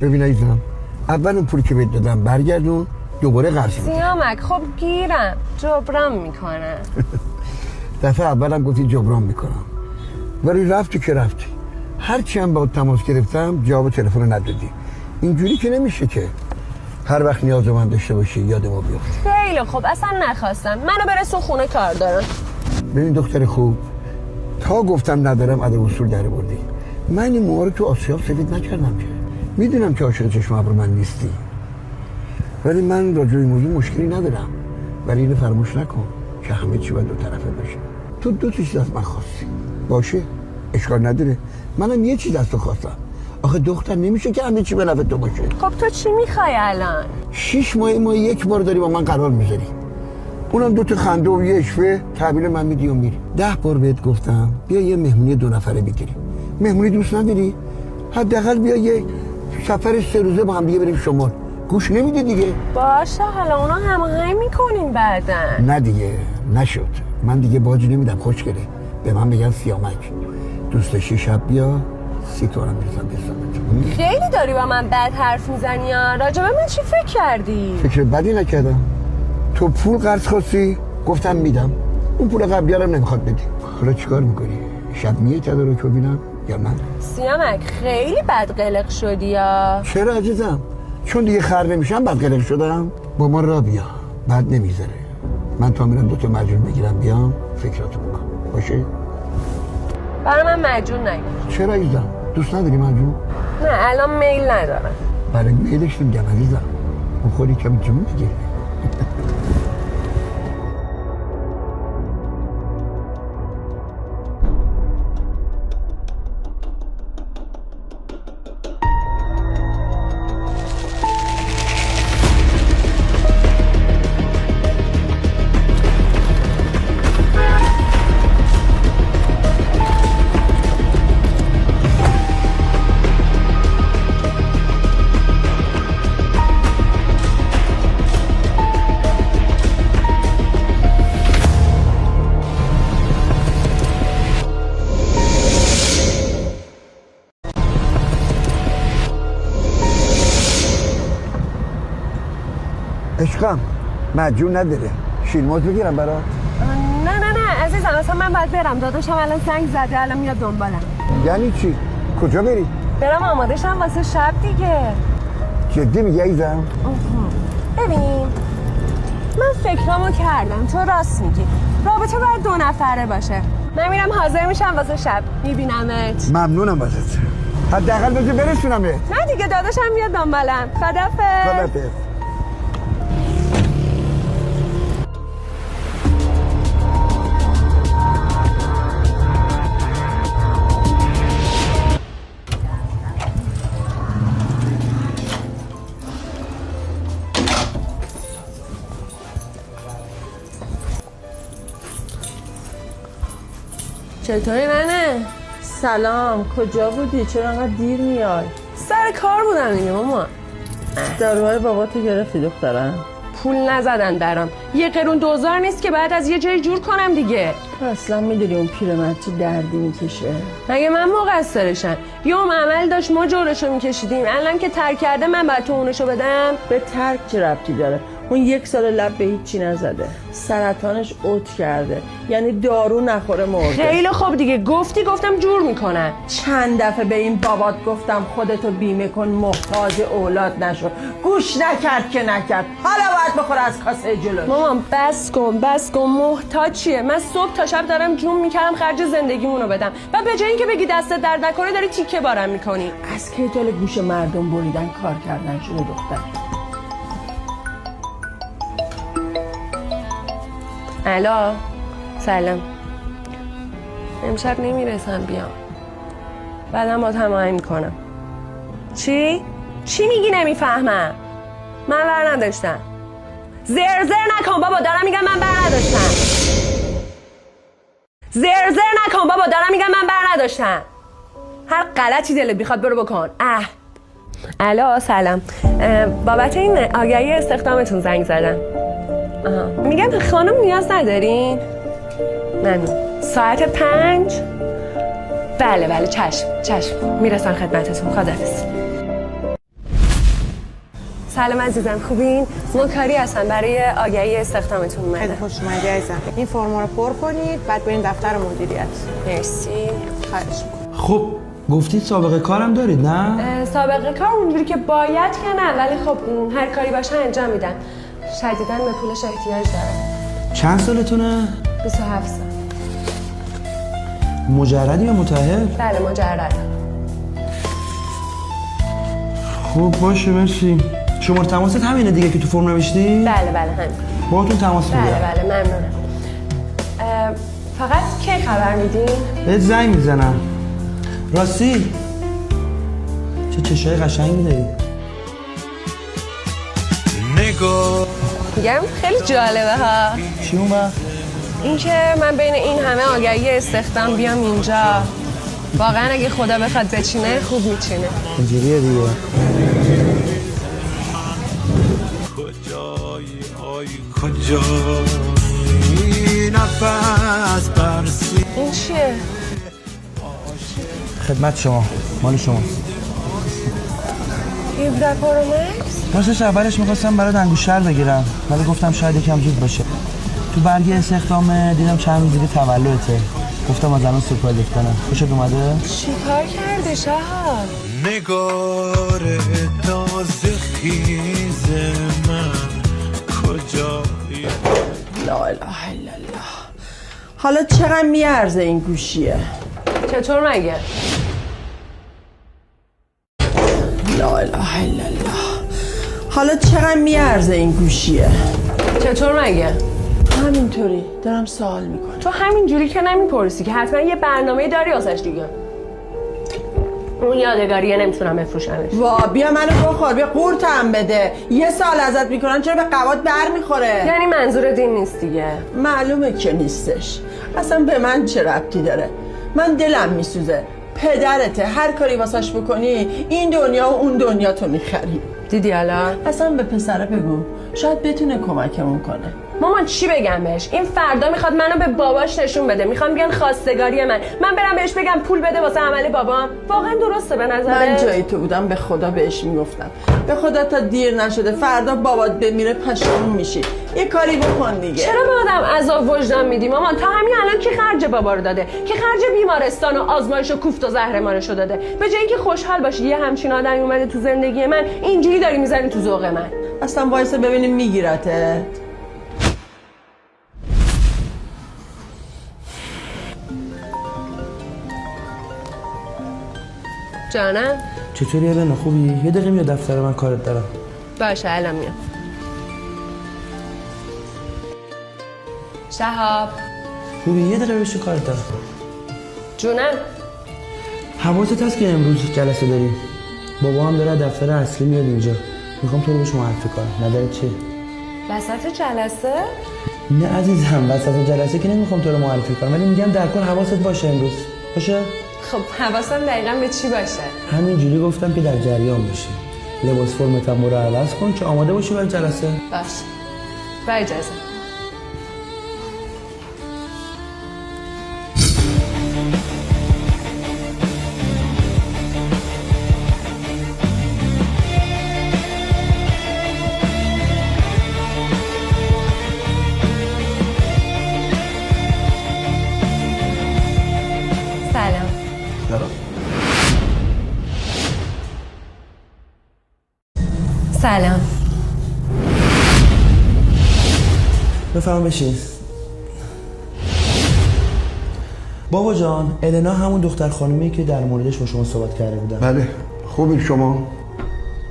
ببین عزیزم، اول اون پولی که بهت دادم برگردون، دوباره قرض میدی. سیامک خب گیرم جبران میکنم. دفعه اولم گفتی جبران میکنم، ولی رفتی که رفتی. هرچی هم با تماس گرفتم جواب تلفن رو ندادی. اینجوری که نمیشه که هر وقت نیاز من داشته باشی یاد ما بیفتی. خیلی خوب، اصلا نخواستم. منو برسون خونه، کار دارم. ببین دختر خوب، تا گفتم ندارم ادب اصول در بردی. من این موها رو تو آسیاب سفید نکردم که. میدونم که عاشق چشم ابر من نیستی، ولی من راجع به این موضوع مشکلی ندارم. ولی اینو فراموش نکن که همه چی باید دو طرفه باشه. تو دو چیز از من خواستی، باشه اشکال نداره. منم یه چیز از تو خواستم. آخه دختر نمیشه که همه چی به نفع تو باشه. خب تو چی میخوای الان؟ 6 ماه ما یک بار داری با من قرار میذاری، اونم 2 تا خنده و یه اشوه تحویل من میدی و میری. 10 بار بهت گفتم بیا یه مهمونی 2 نفره بگیری. مهمونی دوست نداری؟ حداقل بیا یه سفر 3 روزه با هم دیگه بریم شمال. گوش نمیدی دیگه. باشه حالا اونا هماهنگ میکنیم بعدن. نه دیگه نشد. من دیگه باج نمیدم خوشگله. به من بگن سیامک. دوست داشتی شب بیا 30 تومن میرسم به حسابت. خیلی داری با من بد حرف میزنی یا راجع به من چی فکر کردی؟ فکر بدی نکردم. تو پول قرض خواستی گفتم میدم. اون پول قبلی رو نمیخواد بدی. حالا چیکار میکنی؟ شب میای تدارک ببینم یا من؟ سیامک خیلی بد قلق شدی یا؟ چرا عزیزم؟ چون دیگه خر نمیشم بد قلق شدم. با ما را بیا، بد نمیذاره. من تا میرم 2 تا مجون بگیرم بیام فکراتو بکن. باشه؟ برای من مجون نگیر. چرا عزیزم؟ دوست نداری مجون؟ نه الان میل ندارم. برای میلش نمیگم عزیزم. اون خودی کمی جون بگیر. عشقم مجون نداره، شیرموز بگیرم برات؟ نه عزیزم، اصلا من باید برم. داداشم الان زنگ زده، الان میاد دنبالم. یعنی چی؟ کجا بری؟ برم آماده شم واسه شب دیگه. جدی میگی عزیزم؟ ببین من فکرامو کردم، تو راست میگی. رابطه باید 2 نفره باشه. من میرم حاضر میشم واسه شب، میبینمت. ممنونم ازت. حداقل بذار برسونمت. نه دیگه، داداشم میاد دنبالم. خدافظ. چطوری ننه؟ سلام، کجا بودی؟ چرا انقدر دیر میای؟ سر کار بودم دیگه مامان. داروهای باباتو گرفتی دخترم؟ پول نزدن درام. یه قرون دوزار نیست که بعد از یه جای جور کنم دیگه. تو اصلا میدونی اون پیرمرد چه دردی میکشه؟ مگه من مقصرشم؟ یه عمل داشت ما جورشو میکشیدیم. الان که ترک کرده من باید تو اونشو بدم؟ به ترک چه ربطی داره؟ اون 1 سال لب به هیچی نزده. سرطانش اوت کرده، یعنی دارو نخوره مرده. خیلی خوب دیگه، گفتم جور میکنن. چند دفعه به این بابات گفتم خودتو بیمه کن محتاج اولاد نشو، گوش نکرد که نکرد. حالا باید بخوره از کاسه جلوش. مامان بس کن. محتاج چیه؟ من صبح تا شب دارم جون میکردم خرج زندگیمونو بدم و به جای اینکه بگی دستت درد نکنه داری تیکه بارم میکنی. از کی جلوی گوش مردم بریدن کار کردن شده دختر؟ الو سلام. امشب نمیرسم بیام، بعدم با هماهنگ میکنم. چی میگی؟ نمیفهمم. من بر نداشتم. زرزر نکن بابا، دارم میگم من بر نداشتم. زرزر نکن بابا، دارم میگم من بر نداشتم. هر غلطی دلت بخواد برو بکن. الو سلام. بابت این آگهی استخدامتون زنگ زدم. میگم خانم نیاز ندارین؟ ممنون. ساعت 5؟ بله چشم میرسم خدمتتون. خداحافظ. سلام عزیزم، خوبین؟ ما کاری هستن برای آگهی استخدامتون اومدن. خیلی خوش اومدی عزیزم. این فرما رو پر کنید بعد برین دفتر مدیریت. مرسی. خواهش می‌کنم. خب گفتید سابقه کارم دارید نه؟ سابقه کار اونجوری که باید که نه، ولی خب هر کاری باشه انجام میدن. شدیداً به پولش احتیاج دارم. چند سالتونه؟ 27 سال. مجردی یا متأهل؟ بله مجرد. خب باشه مرسی. شماره تماست همینه دیگه که تو فرم نوشتی؟ بله همین. باهاتون تماس میگیرم. بله ممنونم. فقط کی خبر میدین؟ بهت زنگ میزنم. راستی چه چشای قشنگی داری. میگم خیلی جالبه ها. چی اون وقت؟ این که من بین این همه آگهی استخدام بیام اینجا، واقعا اگه خدا بخواد بچینه خوب میچینه. اینجوریه دیگه. این چیه؟ خدمت شما مال شما. 17 پرومکس؟ راستش اولش میخواستم برات انگشتر بگیرم ولی گفتم شاید یکم زود باشه. تو برگه استخدامه دیدم چند روز دیگه تولدته، گفتم از الان سورپرایزت کنم. خوشت اومده؟ چی کار کردی شهاب؟ نگار تازه خیز من کجایی؟ لا اله الا الله. حالا چقدر میارزه این گوشیه؟ چطور مگه؟ لا اله الا الله. حالا چقدر میارزه این گوشیه؟ چطور مگه؟ همینطوری دارم سوال میکنم. تو همین جوری که نمیپرسی که حتما یه برنامه داری واسش دیگه. اون یادگاریه نمیتونم بفروشمش. وا بیا منو بخور، بیا قورتم بده. یه سال ازت میکنن چرا به قواد بر میخوره؟ یعنی منظور دین نیست دیگه. معلومه که نیستش. اصلا به من چه ربطی داره؟ من دلم میسوزه. پدرته، هر کاری واسش بکنی این دنیا و اون دنیا تو میخری. دیدی الان؟ اصلا به پسره بگو شاید بتونه کمکمون کنه. مامان چی بگم بهش؟ این فردا میخواد منو به باباش نشون بده. میخوام بیان خواستگاری من برم بهش بگم پول بده واسه عمل بابام. واقعا درسته به نظره؟ من جایی تو بودم به خدا بهش میگفتم به خدا تا دیر نشده فردا بابات بمیره پشیمون میشی. یه کاری بکن دیگه. چرا به آدم عذاب وجدان میدی مامان؟ تا همین الان کی خرج بابا رو داده؟ کی خرج بیمارستان و آزمایش و کوفت و زهرمارشو داده؟ به جای اینکه خوشحال باشی یه همچین آدمی اومده تو زندگی من، اینجوری داری میزنی تو ذوق من. اصلا وایسا ببینیم میگیرته. جانم؟ چطوری الان خوبی؟ یه دقیقه میاد دفتر من کارت دارم. باشه الان میام. شهاب خوبی؟ یه دقیقه بشی کارت دارم. جونم؟ حواست هست که امروز جلسه داریم. بابا هم داره دفتر اصلی میاد اینجا. میخوام تو رو بهش معرفی کنم. نظرت چیه؟ وسط جلسه؟ نه عزیزم وسط جلسه که نمیخوام تو رو معرفی کنم ولی میگم در کار حواست باشه امروز. باشه؟ خب حواسم دقیقا به چی باشه؟ همینجوری گفتم که در جریان باشی. لباس فرمت هم رو عوض کن که آماده باشی برای جلسه. باشه. با اجازه. سلام. بفهم بشین. بابا جان النا همون دختر خانومی که در موردش با شما صحبت کرده بودم. بله خوبی شما؟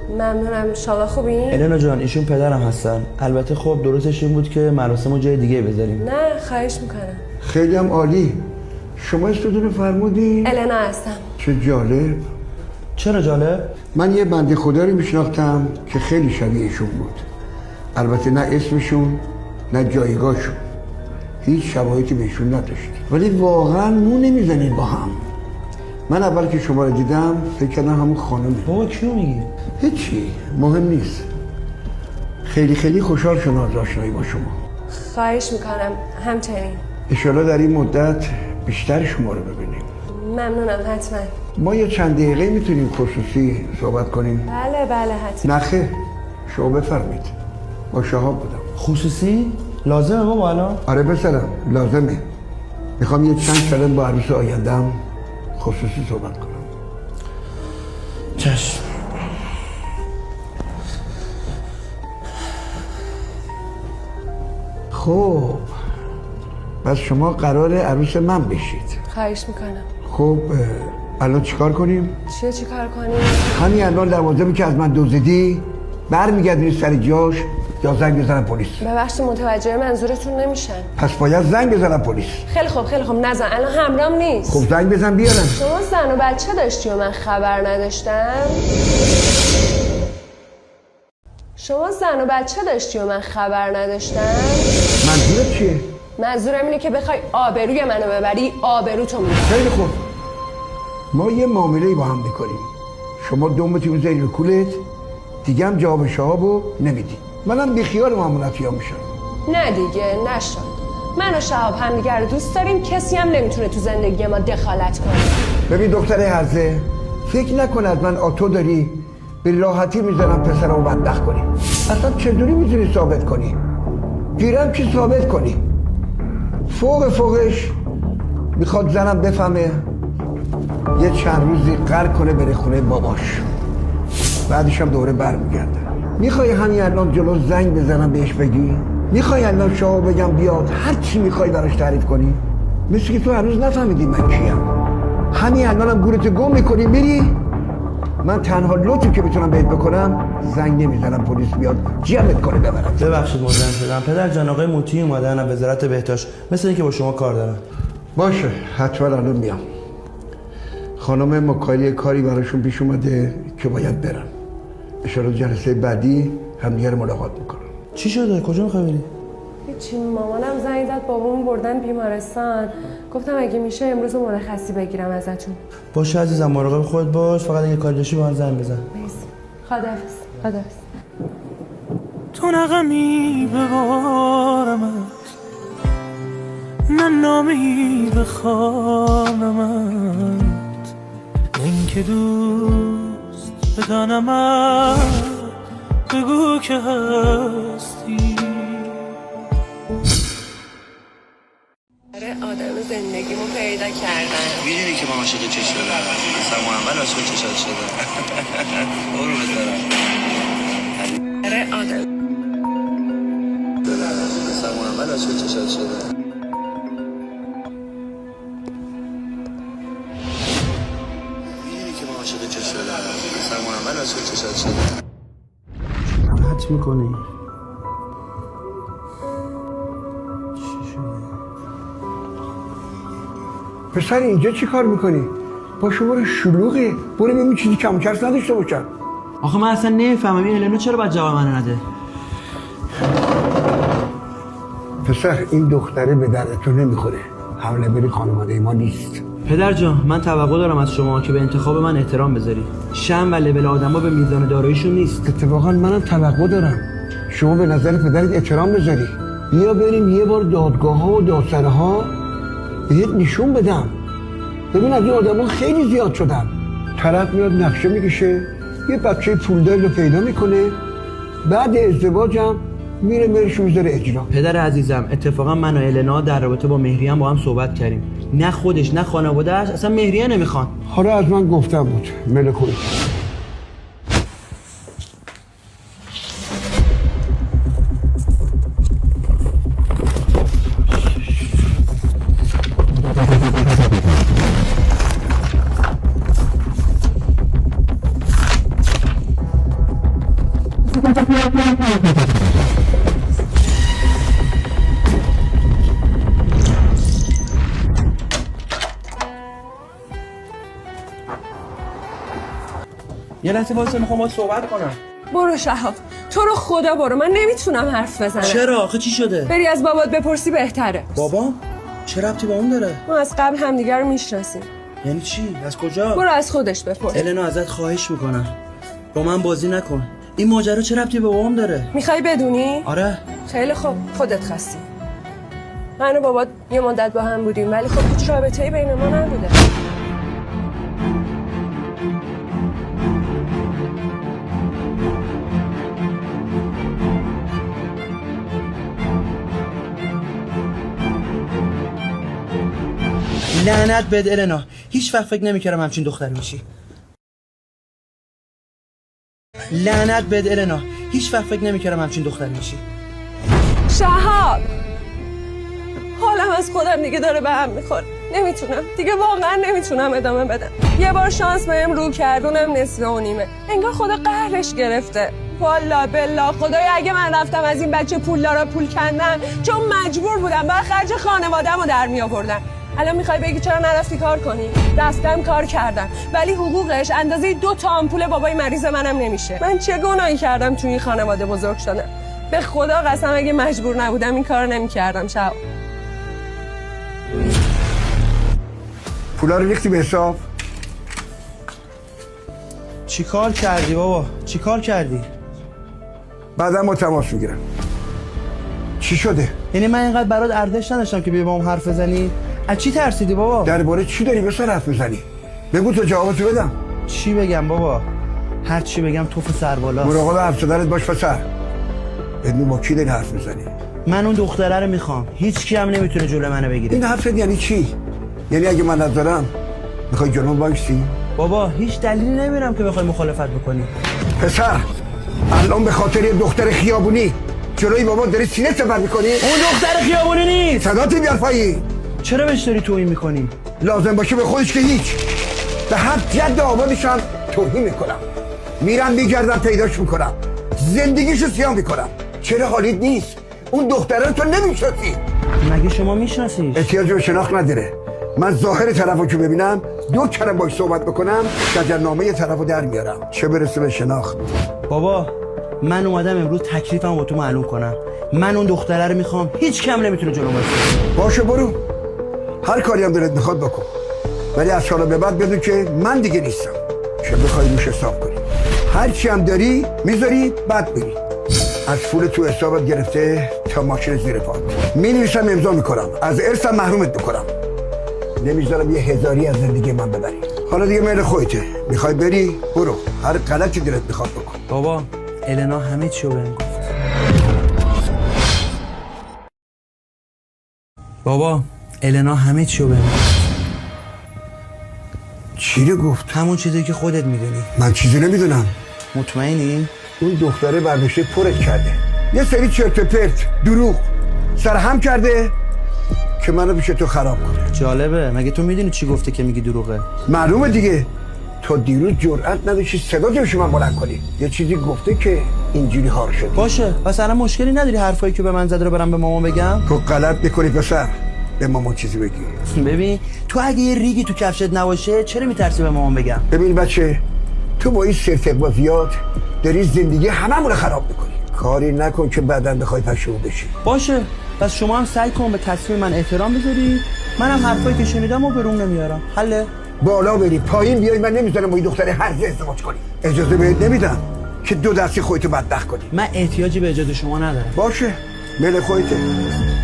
ممنونم. شما خوبین؟ النا جان ایشون پدرم هستن. البته خب درستش این بود که مراسمو جای دیگه بذاریم. نه خواهش میکنم. خیلی هم عالی. شما اسمتون فرمودین؟ النا هستم. چه جالب. چرا جالب؟ من یه بنده خدا رو میشناختم که خیلی شبیه ایشون بود. البته نه اسمشون نه جایگاهشون، هیچ شباهتی بهشون نداشت، ولی واقعا مو نمیزنید با هم. من اول که شما رو دیدم فکر کردم همون خانمه. بابا کیو میگی؟ هیچی مهم نیست. خیلی خوشحال شدم از آشنایی با شما. خواهش میکنم. همچنین. انشالله در این مدت بیشتر شما رو ببینیم. ممنونم. حتما. ما یه چند دقیقه میتونیم خصوصی صحبت کنیم؟ بله حتما. نخه شما بفرمید. با شهاب بودم. خصوصی؟ لازمه بابا الان؟ آره پسرم لازمه. میخوام یه چند کلمه با عروس آیندم خصوصی صحبت کنم. چشم. خب پس شما قرار عروس من بشید. خواهش میکنم. خب الان چیکار کنیم؟ چی کار کنیم؟ همین الان لوازمی که از من دزدیدی برمیگردونی سر جاش یا زنگ بزنم پلیس؟ ببخشید متوجه منظورتون نمیشن. پس باید زنگ بزنم پلیس. خیلی خوب نزن، الان همرام نیست. خب زنگ بزن بیارم. شما زن و بچه داشتی و من خبر نداشتم؟ منظورت چیه؟ منظورم اینه که بخوای آبروی منو ببری، آبروتو میبری. خیلی خوب. ما یه معامله‌ای با هم میکنیم. شما دومتی بزنی رو کولت، دیگه هم جواب شهابو نمیدی. منم بیخیال معاملاتی‌ها میشم. نه دیگه نشد. من و شهاب همدیگه رو دوست داریم، کسی هم نمیتونه تو زندگی ما دخالت کنه. ببین دختر هرزه، فکر نکن از من آتو داری به راحتی میزنم پسرمو بدبخت کنی. اصلا چطوری میتونی ثابت کنی؟ گیرم که ثابت کنی. فوقش میخواد زنم بفهمه یه چند روزی قرار کنه بره خونه باباش، بعدش هم دوره برمیگرده. میخوای همین الان جلو زنگ بزنم بهش بگی؟ میخوای الان شما بگم بیاد هر چی میخوای براش تعریف کنی؟ مثل که تو هنوز نفهمیدی من کیم. همین الان هم گورت گم میکنی میری؟ من تنها لطفی که میتونم بهت بکنم زنگ نمیزنم پلیس بیاد جمعت کنه ببرم. ببخشید مزاحم شدم. پدر جان آقای موتی اومدن از وزارت بهداشت، مثل اینکه با شما کار دارن. باشه حتما الان میام. خانم مکالی کاری براشون پیش اومده که باید برن. اشاره جلسه بعدی همدیگه رو ملاقات میکنم. چی شده؟ کجا میخوای بری؟ هیچی، مامانم زنگ زد بابامو بردن بیمارستان. گفتم اگه میشه امروز مرخصی بگیرم ازتون. باشه عزیزم، مراقب خودت باش، فقط اگه کاری داشتی با من زنگ بزن. مرسی. خداحافظ. تو نغمی ببارمت، نه نامی بخوانمت، اینکه دوست بدانمت، بگو که هستی. آدم زندگیمو پیدا کردن. میدونی که من عاشق چه شدم؟ اصلا اول عاشق چشات شدم. برو بذارم. آدم اصلا اول عاشق چشات شدم. میدونی که من عاشق چه شدم؟ اصلا اول عاشق چشات شدم. راحت میکنی. پسر اینجا چی کار میکنی؟ با شما شلوغه، برو ببین چیزی کم و کس نداشته باشم. آخه من اصلا نمیفهمم این النا چرا باید جواب منو نده؟ پسر این دختره به دردتون نمیخوره. حمله بری خانواده ما نیست. پدر جان من توقع دارم از شما که به انتخاب من احترام بذاری. شم و لول آدما به میزان داراییشون نیست. اتفاقا منم توقع دارم شما به نظر پدرت احترام بذاری. بیا بریم یه بار دادگاه ها و دادسره ها بهت نشون بدم. ببین از این آدم ها خیلی زیاد شدن. طرف میاد نقشه میکشه، یه بچه پولدار رو پیدا میکنه، بعد ازدواجم میره میذاره اجرا. پدر عزیزم اتفاقا من و النا در رابطه با مهریه با هم صحبت کردیم. نه خودش نه خانواده‌اش اصلا مهریه نمیخوان. حالا از من گفتم بود ملکوی. یه لحظه واسه میخوام باهات صحبت کنم. برو شهاب، تو رو خدا برو، من نمیتونم حرف بزنم. چرا؟ آخه چی شده؟ بری از بابات بپرسی بهتره. بابا؟ چه ربطی با اون داره؟ ما از قبل همدیگه رو میشناسیم. یعنی چی؟ از کجا؟ برو از خودش بپرس. النا ازت خواهش میکنم با من بازی نکن. این ماجرا چه ربطی به بابام داره؟ میخوای بدونی؟ آره. خیلی خوب، خودت خواستی. من و بابات یه مدت با هم بودیم ولی خب هیچ رابطه‌ای بین ما نبوده. لعنت بهت النا، هیچ وقت فکر نمی‌کردم همچین دختری میشی. لعنت بهت النا، هیچ وقت فکر نمی‌کردم همچین دختری میشی. شهاب، حالم از خودم دیگه داره به هم میخوره. نمیتونم دیگه، واقعا نمیتونم ادامه بدم. یه بار شانس بهم رو کرد، اونم نصفه و نیمه. انگار خدا قهرش گرفته. والا بلا خدایا اگه من رفتم از این بچه پولدارا پول کندم چون مجبور بودم با خرج خانواده‌مو در می آوردم. الان میخوای بگی چرا نرفتی کار کنی؟ رفتم کار کردم، ولی حقوقش اندازه 2 تا آمپول بابای مریض منم نمیشه. من چه گناهی کردم توی این خانواده بزرگ شدم؟ به خدا قسم اگه مجبور نبودم این کارو نمیکردم. شب پولا رو ریختی به حساب؟ چی کار کردی بابا؟ چی کار کردی؟ بعدا ما تماس میگیرم. چی شده؟ یعنی من اینقدر برات ارزش نداشتم که بیا با هم حرف بزنی؟ از چی ترسیدی بابا؟ درباره چی داری به سر حرف میزنی؟ بگو تو جوابتو بدم. چی بگم بابا؟ هر چی بگم توف سربالاست. مراقب حرف زدنت باش پسر. بدون با کی داری حرف میزنی؟ من اون دختره رو میخوام. هیچ کی هم نمیتونه جلو منو بگیره. این حرفت یعنی چی؟ یعنی اگه من نذارم میخوای جلوم وایسی؟ بابا هیچ دلیلی نمیرم که بخوای مخالفت بکنی. پسر الان به خاطر یه دختر خیابونی جلوی بابا داری سینه سپر میکنی؟ اون دختر خیابونی نیست. صداتی بیار پایین. چرا بهش داری توهین میکنی؟ لازم باشه به خودش که هیچ. به هر جد آبادش هم توهین میکنم. میرم میگردم پیداش میکنم، زندگیشو سیاه میکنم. چرا حالیت نیست؟ اون دختره رو تو نمیشناسی. مگه شما میشناسیش؟ احتیاج به شناخت نداره. من ظاهر طرفو که ببینم 2 کلمه باش صحبت بکنم شجرنامه طرفو در میارم، چه برسه به شناخت. بابا من اومدم امروز تکلیفم با تو معلوم کنم. من اون دختره رو میخوام، هیچ کم نمیتونه جلو وایسه. باشه برو، هر کاری هم دلت میخواد بکن، ولی از حالا به بعد بدون که من دیگه نیستم که بخوای روش حساب کنی. هر چی هم داری میذاری بعد بری. از پول تو حسابت گرفته تا ماشین زیر پات مینویسم امضا میکنم، از ارثم محرومت میکنم، نمیذارم یه هزاری از زندگی من ببری. حالا دیگه میل خودته، میخوای بری برو، هر غلطی دلت میخواد بکن. بابا النا همه چی رو بهم گفت. بابا النا همه چی رو بهم گفت. چی رو گفت؟ همون چیزی که خودت میدونی. من چیزی نمیدونم. مطمئنی؟ اون دختره برداشته پرت کرده، یه سری چرت و پرت دروغ سرهم کرده که منو پیش تو خراب کنه. جالبه، مگه تو میدونی چی گفته که میگی دروغه؟ معلومه دیگه، تا دیروز جرأت نداشتی صدا جوش من بلند کنی. یه چیزی گفته که اینجوری هار شدی. باشه، پس الان مشکلی نداری حرفایی که به من زده رو برم به مامان بگم؟ تو غلط میکنی پسر، به مامان چیزی بگی. ببین تو اگه یه ریگی تو کفشت نباشه چرا میترسی به مامان بگم؟ ببین بچه، تو با این سرتقبازیات داری زندگی هممون رو خراب میکنی. کاری نکن که بعداً بخوای پشیمون بشی. باشه، پس شما هم سعی کن به تصمیم من احترام بذاری. منم حرفایی که شنیدم و برون نمیارم. حله؟ بالا بری پایین بیای، من نمیذارم با این دختر هرگز ازدواج کنی. اجازه بهت نمیدم که 2 دستی خودتو بدبخت کنی. من احتیاجی به اجازه شما ندارم. باشه، میل خودته،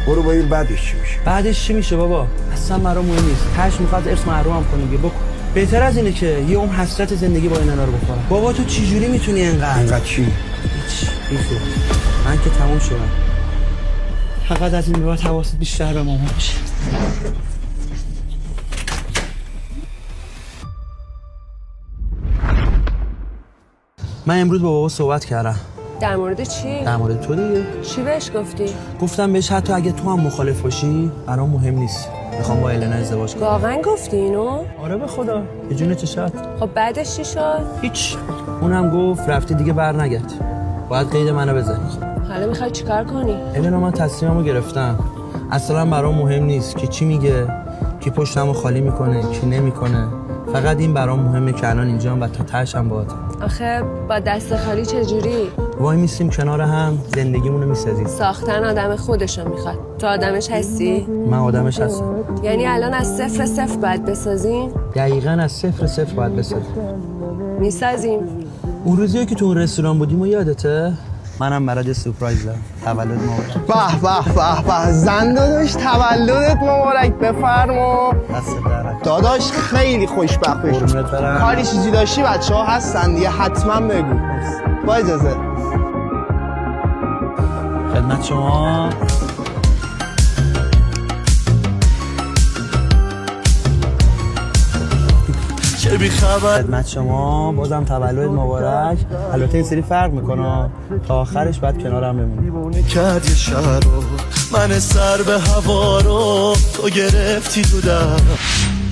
برو با این بعدش چی میشه. بعدش چی میشه بابا؟ اصلا برام مهم نیست. تاش میخواد ارث محروم کنه بکن. بهتر از اینه که یه عمر حسرت زندگی با این رو بخورم. بابا تو چه جوری میتونی اینقدر چی؟ هیچ. من که تموم شدم. فقط از این به بعد حواست بیشتر به مامان باشه. من امروز با بابا صحبت کردم. در مورد چی؟ در مورد تو دیگه. چی بهش گفتی؟ گفتم بهش حتی اگه تو هم مخالف باشی برام مهم نیست. میخوام با النا ازدواج کنم. واقعا گفتی اینو؟ آره به خدا. یه جون چشات. خب بعدش چی شد؟ هیچ. اونم گفت رفتی دیگه برنگرد. باید قید منو بزنی. حالا میخوای چیکار کنی؟ النا من تصمیممو گرفتم. اصلا برام مهم نیست که چی میگه، کی پشتمو خالی میکنه، کی نمیکنه. فقط این برام مهمه که الان اینجام و تا تهش هم باهاتم. آخه با دست خالی چجوری؟ وای میسیم کنار هم زندگیمونو میسازیم. ساختن آدم خودشو میخواد. تو آدمش هستی؟ من آدمش هستم. یعنی الان از 0 باید بسازیم؟ دقیقاً از 0 باید بسازیم. میسازیم. اون روزی که تو اون رستوران بودیم و یادته؟ منم برات سورپرایز دارم. تولد مبارک. به زن داداش تولدت مبارک. بفرما. دست درک. داداش خیلی خوشبخت بشو. قربونت برم. کاری چیزی داشتی بچه‌ها هستن دیگه حتما بگو. با اجازه. خدمت شما. دیگه بی خبر. خدمت شما بازم تولد مبارک. البته این سری فرق میکنه، تا آخرش بعد کنارم بمونی. دیوونه کرد یه شهر رو، من سر به هوا رو تو گرفتی تو دست.